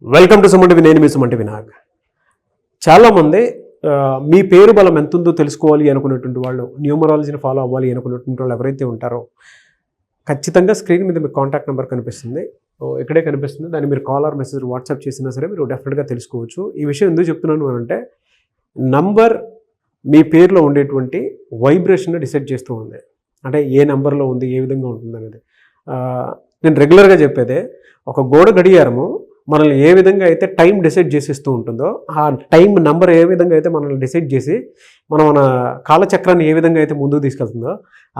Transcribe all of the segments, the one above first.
Welcome to సుమంటివి. నేను మీ సుమంటి వినాయక్. చాలామంది మీ పేరు బలం ఎంత ఉందో తెలుసుకోవాలి అనుకున్నటువంటి వాళ్ళు, న్యూమరాలజీని ఫాలో అవ్వాలి అనుకున్నటువంటి వాళ్ళు ఎవరైతే ఉంటారో ఖచ్చితంగా స్క్రీన్ మీద మీకు కాంటాక్ట్ నెంబర్ కనిపిస్తుంది, ఇక్కడే కనిపిస్తుంది. దాన్ని మీరు కాల్ ఆర్ మెసేజ్ వాట్సాప్ చేసినా సరే మీరు డెఫినెట్గా తెలుసుకోవచ్చు. ఈ విషయం ఎందుకు చెప్తున్నాను అంటే నంబర్ మీ పేరులో ఉండేటువంటి వైబ్రేషన్ డిసైడ్ చేస్తూ ఉంది. అంటే ఏ నెంబర్లో ఉంది, ఏ విధంగా ఉంటుంది అనేది. నేను రెగ్యులర్గా చెప్పేదే, ఒక గోడ గడియారము మనల్ని ఏ విధంగా అయితే టైం డిసైడ్ చేసిస్తూ ఉంటుందో, ఆ టైం నెంబర్ ఏ విధంగా అయితే మనల్ని డిసైడ్ చేసి మన కాలచక్రాన్ని ఏ విధంగా అయితే ముందుకు తీసుకెళ్తుందో,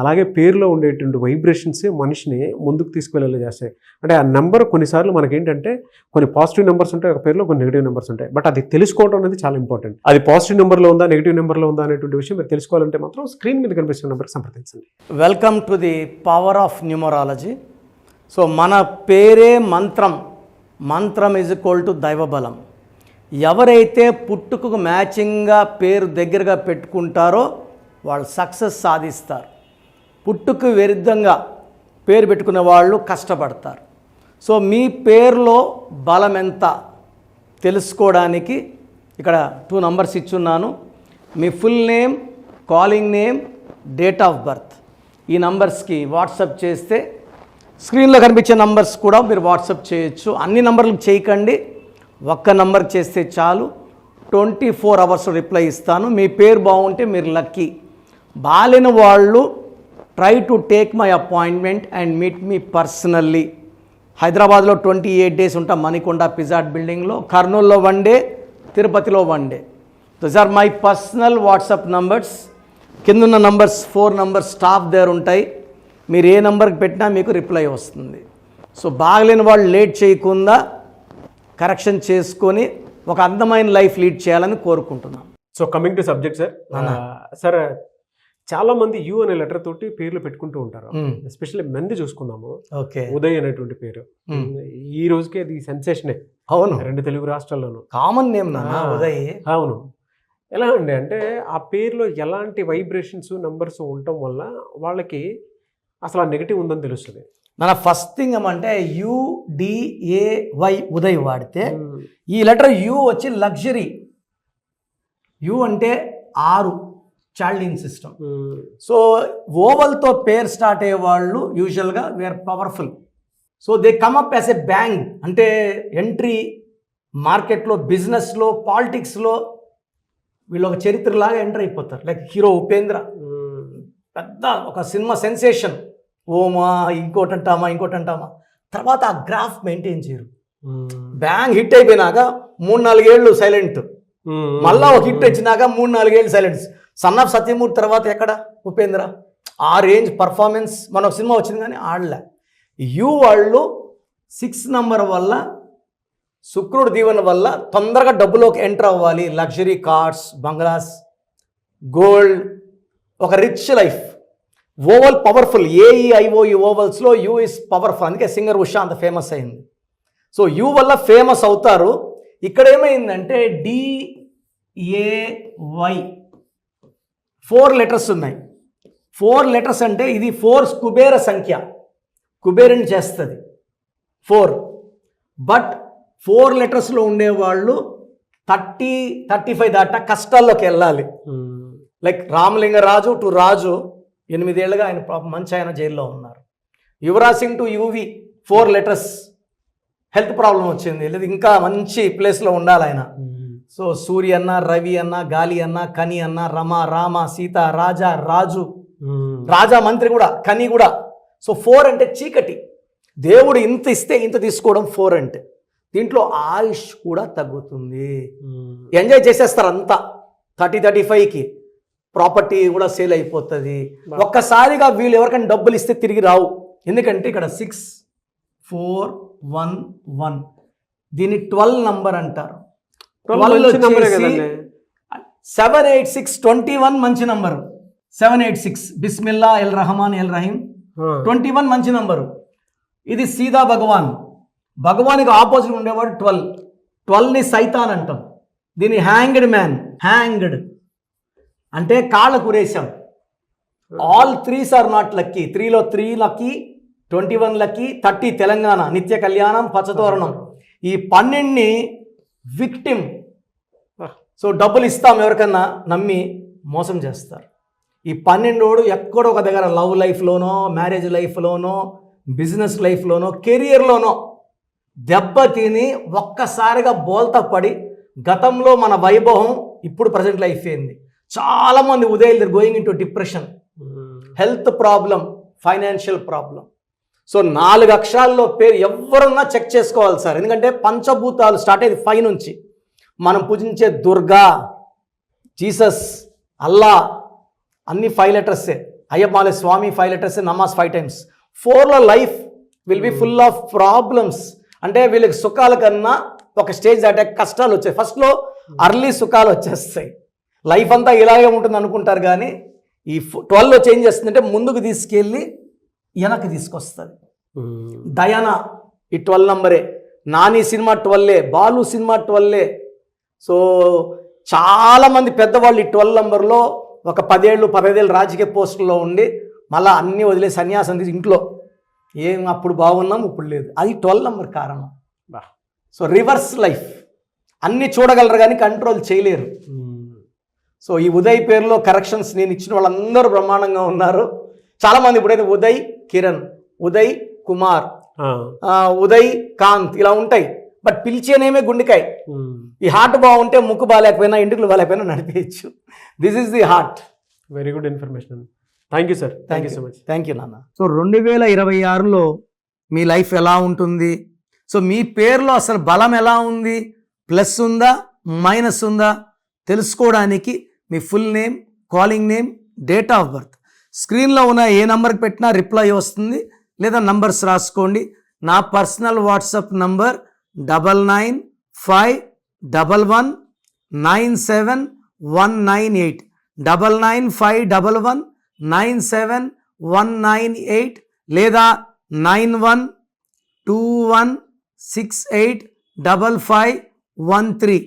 అలాగే పేరులో ఉండేటువంటి వైబ్రేషన్స్ మనిషిని ముందుకు తీసుకువెళ్ళేలా చేస్తాయి. అంటే ఆ నెంబర్ కొన్నిసార్లు మనకేంటంటే కొన్ని పాజిటివ్ నెంబర్స్ ఉంటాయి, ఒక పేరులో కొన్ని నెగిటివ్ నెంబర్స్ ఉంటాయి. బట్ అది తెలుసుకోవడం అనేది చాలా ఇంపార్టెంట్. అది పాజిటివ్ నెంబర్లో ఉందా, నెగిటివ్ నెంబర్లో ఉందా అనేటువంటి విషయం మీరు తెలుసుకోవాలంటే మాత్రం స్క్రీన్ మీద కనిపిస్తున్న నెంబర్కి సంప్రదించండి. Welcome to the power of numerology. So మన పేరే మంత్రం, మంత్రం ఈజ్ ఈక్వల్ టు దైవబలం. ఎవరైతే పుట్టుకకు మ్యాచింగ్గా పేరు దగ్గరగా పెట్టుకుంటారో వాళ్ళు సక్సెస్ సాధిస్తారు. పుట్టుకు విరుద్ధంగా పేరు పెట్టుకునే వాళ్ళు కష్టపడతారు. సో మీ పేరులో బలం ఎంత తెలుసుకోవడానికి ఇక్కడ 2 నంబర్స్ ఇచ్చున్నాను. మీ full name, calling name, date of birth. ఈ నంబర్స్కి వాట్సాప్ చేస్తే స్క్రీన్లో కనిపించే నంబర్స్ కూడా మీరు వాట్సాప్ చేయొచ్చు. అన్ని నంబర్లకు చేయకండి, ఒక్క నంబర్కి చేస్తే చాలు. 24 అవర్స్ రిప్లై ఇస్తాను. మీ పేరు బాగుంటే మీరు లక్కీ. బాలేని వాళ్ళు try to take my appointment and meet me personally. హైదరాబాద్లో 28 డేస్ ఉంటాం, మణికొండ పిజాట్ బిల్డింగ్లో. కర్నూలులో 1 డే, తిరుపతిలో 1 day. Those are my personal WhatsApp numbers. కిందున్న నంబర్స్ 4 నంబర్స్ స్టాఫ్ దగ్గర ఉంటాయి. మీరు ఏ నెంబర్కి పెట్టినా మీకు రిప్లై వస్తుంది. సో బాగలేని వాళ్ళు లేట్ చేయకుండా కరెక్షన్ చేసుకొని ఒక అందమైన లైఫ్ లీడ్ చేయాలని కోరుకుంటున్నాం. So coming to subject sir. Sir చాలా మంది యు అనే లెటర్ తోటి పేర్లు పెట్టుకుంటూ ఉంటారు. ఎస్పెషల్లీ మంది చూసుకుందాము. ఓకే, ఉదయ్ అనేటువంటి పేరు ఈ రోజుకి అది సెన్సేషనే. అవును, 2 తెలుగు రాష్ట్రాల్లోనూ కామన్ నేమ్ నాన్న ఉదయ్. అవును. ఎలా అండి అంటే ఆ పేరులో ఎలాంటి వైబ్రేషన్స్ నంబర్స్ ఉండటం వల్ల వాళ్ళకి అసలు ఆ నెగిటివ్ ఉందని తెలుస్తుంది. మన ఫస్ట్ థింగ్ ఏమంటే UDAY ఉదయ్ వాడితే ఈ లెటర్ యు వచ్చి లగ్జరీ. యు అంటే 6 చైల్డ్ ఇన్ సిస్టమ్. సో ఓవల్తో పేరు స్టార్ట్ అయ్యే వాళ్ళు యూజువల్గా we are powerful. So they come up as a bang. అంటే ఎంట్రీ మార్కెట్లో, బిజినెస్లో, పాలిటిక్స్లో వీళ్ళు ఒక చరిత్రలాగా ఎంటర్ అయిపోతారు. లైక్ హీరో ఉపేంద్ర, పెద్ద ఒక సినిమా సెన్సేషన్. ఓమా ఇంకోటి అంటామా. తర్వాత ఆ గ్రాఫ్ మెయింటైన్ చేయరు. బ్యాంగ్ హిట్ అయిపోయినాక 3-4 ఏళ్ళు సైలెంట్, మళ్ళా ఒక హిట్ వచ్చినాక 3-4 ఏళ్ళు సైలెంట్. సన్ ఆఫ్ సత్యమూర్తి తర్వాత ఎక్కడ ఉపేంద్ర? ఆ రేంజ్ పర్ఫార్మెన్స్. మన ఒక సినిమా వచ్చింది కానీ ఆడలే. వాళ్ళు 6 నంబర్ వల్ల, శుక్రుడు దీవెన వల్ల తొందరగా డబ్బులోకి ఎంటర్ అవ్వాలి. లగ్జరీ కార్స్, బంగ్లాస్, గోల్డ్, ఒక rich life. Vowel powerful. AEIOE ఓవల్స్లో యూ ఇస్ పవర్ఫుల్. అందుకే సింగర్ ఉషా అంత ఫేమస్ అయింది. సో యూ వల్ల ఫేమస్ అవుతారు. ఇక్కడ ఏమైందంటే DAY 4 లెటర్స్ ఉన్నాయి. 4 లెటర్స్ అంటే ఇది 4 కుబేర సంఖ్య, కుబేరుని చేస్తుంది 4. బట్ 4 లెటర్స్లో ఉండేవాళ్ళు 30-35 దాటా కష్టాల్లోకి వెళ్ళాలి. లైక్ రామలింగరాజు టు రాజు 8 ఏళ్ళుగా ఆయన మంచి ఆయన జైల్లో ఉన్నారు. Yuvraj Singh to UV 4 letters, health problem వచ్చింది, లేదు ఇంకా మంచి ప్లేస్లో ఉండాలి ఆయన. సో సూర్య అన్న, రవి అన్న, గాలి అన్న, కని అన్న, రమ, రామ, సీత, రాజా, రాజు, రాజా మంత్రి కూడా, కని కూడా. సో 4 అంటే చీకటి. దేవుడు ఇంత ఇస్తే ఇంత తీసుకోవడం 4 అంటే. దీంట్లో ఆయుష్ కూడా తగ్గుతుంది. ఎంజాయ్ చేసేస్తారు అంతా. 30-35కి ప్రాపర్టీ కూడా సేల్ అయిపోతుంది. ఒక్కసారిగా వీళ్ళు ఎవరికైనా డబ్బులు ఇస్తే తిరిగి రావు. ఎందుకంటే ఇక్కడ 6411 దీన్ని 12 నంబర్ అంటారు. 786 మంచి number. 786 Bismillah L Rahman L Rahim. 21 మంచి నంబరు. ఇది సీదా భగవాన్కి ఆపోజిట్ ఉండేవాడు 12. 12ని సైతాన్ అంటాం. దీన్ని హ్యాంగ్డ్ మ్యాన్, హ్యాంగ్డ్ అంటే కాళ్ళ కురేశాం. All 3s are not lucky. 3లో 3 లక్కీ, 21 లక్కీ, 30 తెలంగాణ, నిత్య కళ్యాణం, పచ్చతోరణం. ఈ 12ని విక్టిమ్, సో డబ్బులు ఇస్తాం ఎవరికన్నా నమ్మి మోసం చేస్తారు. ఈ 12 ఎక్కడో ఒక దగ్గర లవ్ లైఫ్లోనో, మ్యారేజ్ లైఫ్లోనో, బిజినెస్ లైఫ్లోనో, కెరియర్లోనో దెబ్బతిని ఒక్కసారిగా బోల్తా పడి గతంలో మన వైభవం ఇప్పుడు ప్రజెంట్ లైఫ్ ఏంది. చాలామంది ఉదయం going in to depression, health problem, financial problem. So 4 అక్షరాల్లో పేరు ఎవరన్నా చెక్ చేసుకోవాలి సార్. ఎందుకంటే పంచభూతాలు స్టార్ట్ అయ్యేది 5 నుంచి. మనం పూజించే దుర్గా, జీసస్, అల్లా అన్ని 5 లెటర్సే. అయ్యప్పమాలే స్వామి 5 లెటర్సే, నమాజ్ 5 times. 4లో life will be full of problems. అంటే వీళ్ళకి సుఖాల కన్నా ఒక స్టేజ్ దాటే కష్టాలు వచ్చాయి. ఫస్ట్లో అర్లీ సుఖాలు వచ్చేస్తాయి. లైఫ్ అంతా ఇలాగే ఉంటుంది అనుకుంటారు, కానీ ఈ 12లో చేంజ్ చేస్తుందంటే ముందుకు తీసుకెళ్ళి వెనక్కి తీసుకొస్తుంది. డయానా ఈ 12 నంబరే, Nani cinema 12, Balu cinema 12. So చాలామంది పెద్దవాళ్ళు ఈ 12 నంబర్లో ఒక 10 ఏళ్ళు 15 ఏళ్ళు రాజకీయ పోస్టుల్లో ఉండి మళ్ళీ అన్నీ వదిలే సన్యాసం తీసి ఇంట్లో ఏం అప్పుడు బాగున్నాం ఇప్పుడు లేదు. అది 12 నంబర్ కారణం. సో రివర్స్ లైఫ్, అన్నీ చూడగలరు కానీ కంట్రోల్ చేయలేరు. సో ఈ ఉదయ్ పేరులో కరెక్షన్స్ నేను ఇచ్చిన వాళ్ళందరూ బ్రహ్మాండంగా ఉన్నారు. చాలామంది ఇప్పుడైతే ఉదయ్ కిరణ్, ఉదయ్ కుమార్, ఉదయ్ కాంత్ ఇలా ఉంటాయి. బట్ పిలిచేనేమే గుండెకాయ. ఈ హార్ట్ బాగుంటే ముక్కు బాగాలేకపోయినా, ఇంటికి బాగాలేకపోయినా నడిపేయచ్చు. This is the heart. Very good information. Thank you sir. Thank you so much. Thank you నాన్న. సో 2026లో మీ లైఫ్ ఎలా ఉంటుంది, సో మీ పేరులో అసలు బలం ఎలా ఉంది, ప్లస్ ఉందా మైనస్ ఉందా తెలుసుకోవడానికి మీ full name, calling name, date of birth స్క్రీన్లో ఉన్న ఏ నెంబర్కి పెట్టినా రిప్లై వస్తుంది, లేదా నంబర్స్ రాసుకోండి. నా పర్సనల్ వాట్సాప్ నంబర్ 9951197198 9951197198 లేదా 9121685513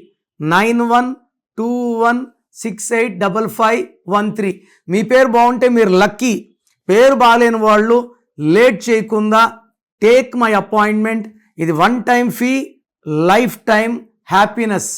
9121685513. మీ పేరు బాగుంటే మీరు లక్కీ. పేరు బాగాలేని వాళ్ళు లేట్ చేయకుండా టేక్ మై అపాయింట్మెంట్. ఇది 1 time fee, life time happiness.